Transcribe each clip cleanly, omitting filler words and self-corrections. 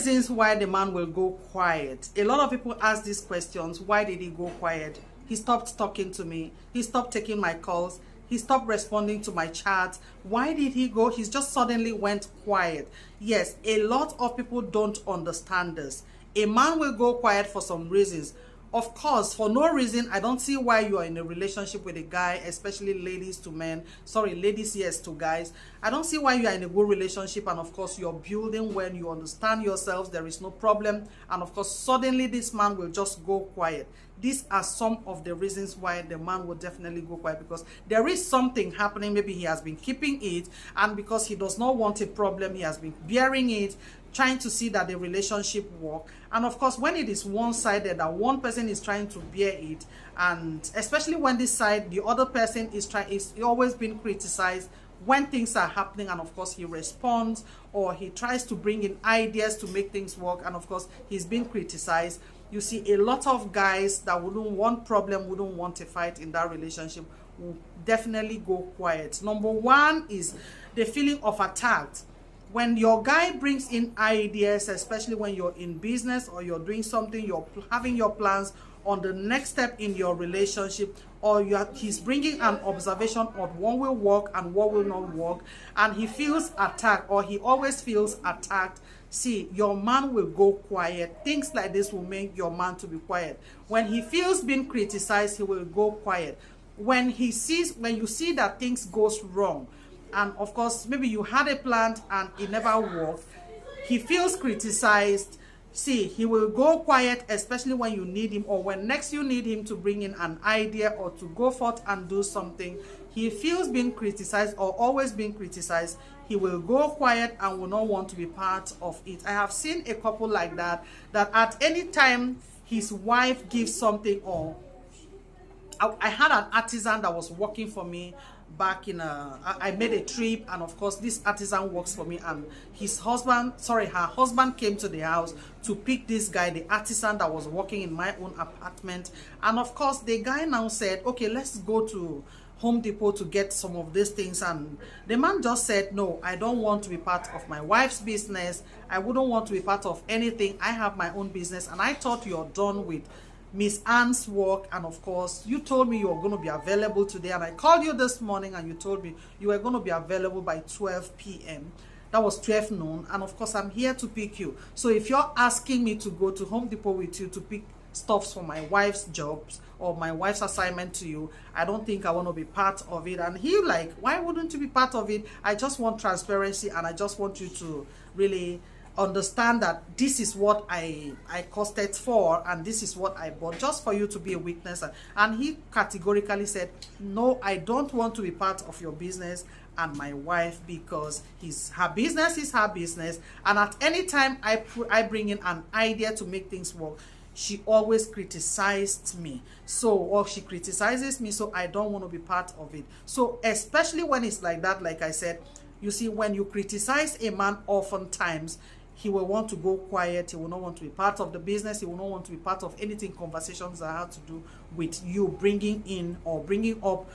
reasons why the man will go quiet. A lot of people ask these questions. Why did he go quiet? He stopped talking to me. He stopped taking my calls. He stopped responding to my chats. Why did he go? He just suddenly went quiet. Yes, a lot of people don't understand this. A man will go quiet for some reasons. Of course, for no reason, I don't see why you are in a relationship with a guy, especially ladies to men. Sorry, ladies, yes, to guys. I don't see why you are in a good relationship, and of course, you're building when you understand yourselves, there is no problem. And of course, suddenly this man will just go quiet. These are some of the reasons why the man will definitely go quiet, because there is something happening. Maybe he has been keeping it, and because he does not want a problem, he has been bearing it, trying to see that the relationship work. And of course, when it is one-sided, that one person is trying to bear it, and especially when this side, the other person is always been criticized when things are happening, and of course he responds, or he tries to bring in ideas to make things work, and of course he's being criticized. You see, a lot of guys that wouldn't want problem, wouldn't want a fight in that relationship, will definitely go quiet. Number one is the feeling of attacked. When your guy brings in ideas, especially when you're in business or you're doing something, you're having your plans on the next step in your relationship, or he's bringing an observation on what will work and what will not work, and he feels attacked, or he always feels attacked, see, your man will go quiet. Things like this will make your man to be quiet. When he feels being criticized, he will go quiet. When you see that things goes wrong, and of course maybe you had a plan and it never worked, he feels criticized, see, he will go quiet, especially when you need him, or when next you need him to bring in an idea or to go forth and do something. He feels being criticized or always being criticized. He will go quiet and will not want to be part of it. I have seen a couple like that at any time his wife gives something, or I had an artisan that was working for me back in I made a trip, and of course this artisan works for me, and her husband came to the house to pick this guy, the artisan that was working in my own apartment. And of course the guy now said, okay, let's go to Home Depot to get some of these things. And the man just said, no, I don't want to be part of my wife's business. I wouldn't want to be part of anything. I have my own business, and I thought you're done with Miss Ann's work, and of course you told me you were going to be available today, and I called you this morning and you told me you were going to be available by 12 p.m. That was 12 noon, and of course I'm here to pick you. So if you're asking me to go to Home Depot with you to pick stuffs for my wife's jobs or my wife's assignment to you, I don't think I want to be part of it. And he like, why wouldn't you be part of it? I just want transparency, and I just want you to really understand that this is what I costed for, and this is what I bought, just for you to be a witness. And he categorically said, no, I don't want to be part of your business and my wife, because her business is her business, and at any time I bring in an idea to make things work, she always criticized me, or she criticizes me, so I don't want to be part of it. So especially when it's like that, like I said, you see, when you criticize a man, oftentimes he will want to go quiet. He will not want to be part of the business. He will not want to be part of anything, conversations that have to do with you bringing in or bringing up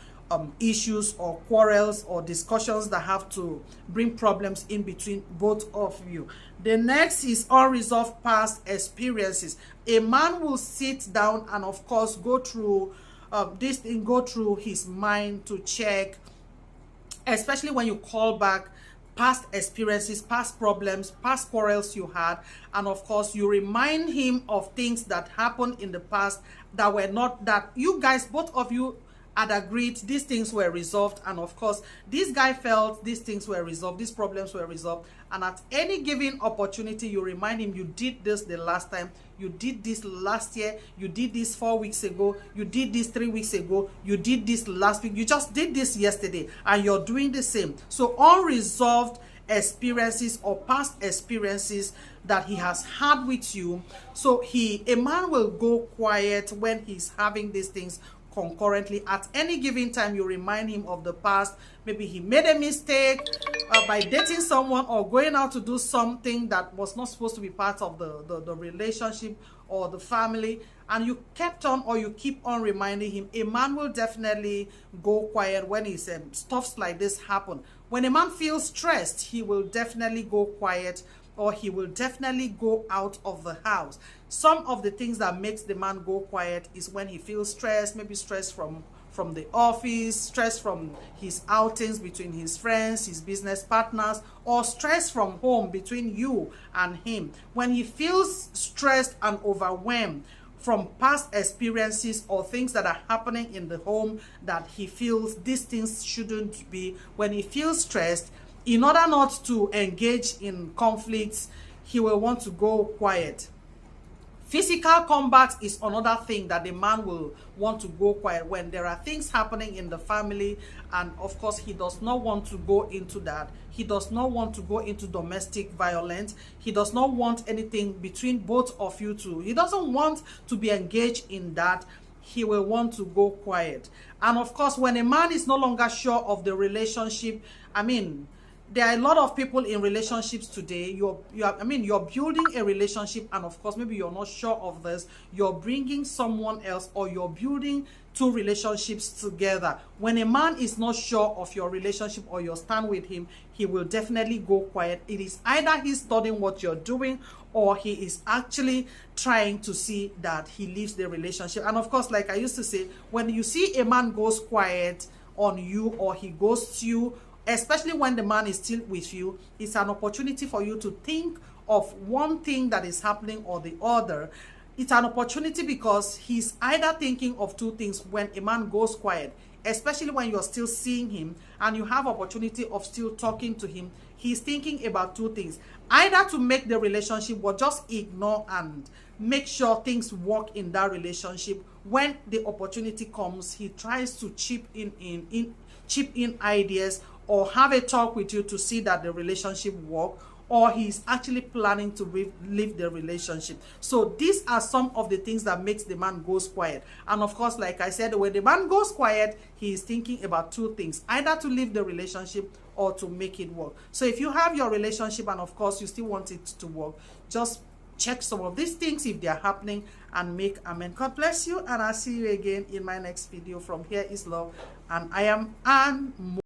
issues or quarrels or discussions that have to bring problems in between both of you. The next is unresolved past experiences. A man will sit down and of course go through go through his mind to check, especially when you call back past experiences, past problems, past quarrels you had, and of course you remind him of things that happened in the past that were not, that you guys, both of you, had agreed these things were resolved, and of course this guy felt these things were resolved, these problems were resolved, and at any given opportunity you remind him, you did this the last time, you did this last year, you did this 4 weeks ago, you did this 3 weeks ago, you did this last week, you just did this yesterday, and you're doing the same. So unresolved experiences or past experiences that he has had with you. So a man will go quiet when he's having these things concurrently. At any given time you remind him of the past. Maybe he made a mistake by dating someone or going out to do something that was not supposed to be part of the relationship or the family, and you kept on, or you keep on reminding him. A man will definitely go quiet when he said stuffs like this happen. When a man feels stressed, he will definitely go quiet or he will definitely go out of the house. Some of the things that makes the man go quiet is when he feels stressed, maybe stress from the office, stress from his outings between his friends, his business partners, or stress from home between you and him. When he feels stressed and overwhelmed from past experiences or things that are happening in the home that he feels these things shouldn't be, when he feels stressed, in order not to engage in conflicts, he will want to go quiet. Physical combat is another thing that the man will want to go quiet when there are things happening in the family, and of course he does not want to go into that. He does not want to go into domestic violence. He does not want anything between both of you two. He doesn't want to be engaged in that. He will want to go quiet. And of course, when a man is no longer sure of the relationship, I mean, there are a lot of people in relationships today. You're building a relationship, and of course, maybe you're not sure of this. You're bringing someone else, or you're building two relationships together. When a man is not sure of your relationship or your stand with him, he will definitely go quiet. It is either he's studying what you're doing, or he is actually trying to see that he leaves the relationship. And of course, like I used to say, when you see a man goes quiet on you, or he ghosts you, especially when the man is still with you, it's an opportunity for you to think of one thing that is happening or the other. It's an opportunity because he's either thinking of two things when a man goes quiet, especially when you're still seeing him and you have opportunity of still talking to him. He's thinking about two things: either to make the relationship or just ignore and make sure things work in that relationship. When the opportunity comes, he tries to chip in ideas or have a talk with you to see that the relationship works, or he's actually planning to leave the relationship. So these are some of the things that makes the man goes quiet. And of course, like I said, when the man goes quiet, he is thinking about two things: either to leave the relationship or to make it work. So if you have your relationship and of course you still want it to work, just check some of these things if they are happening and make amen. God bless you, and I'll see you again in my next video. From Here Is Love, and I am Anne.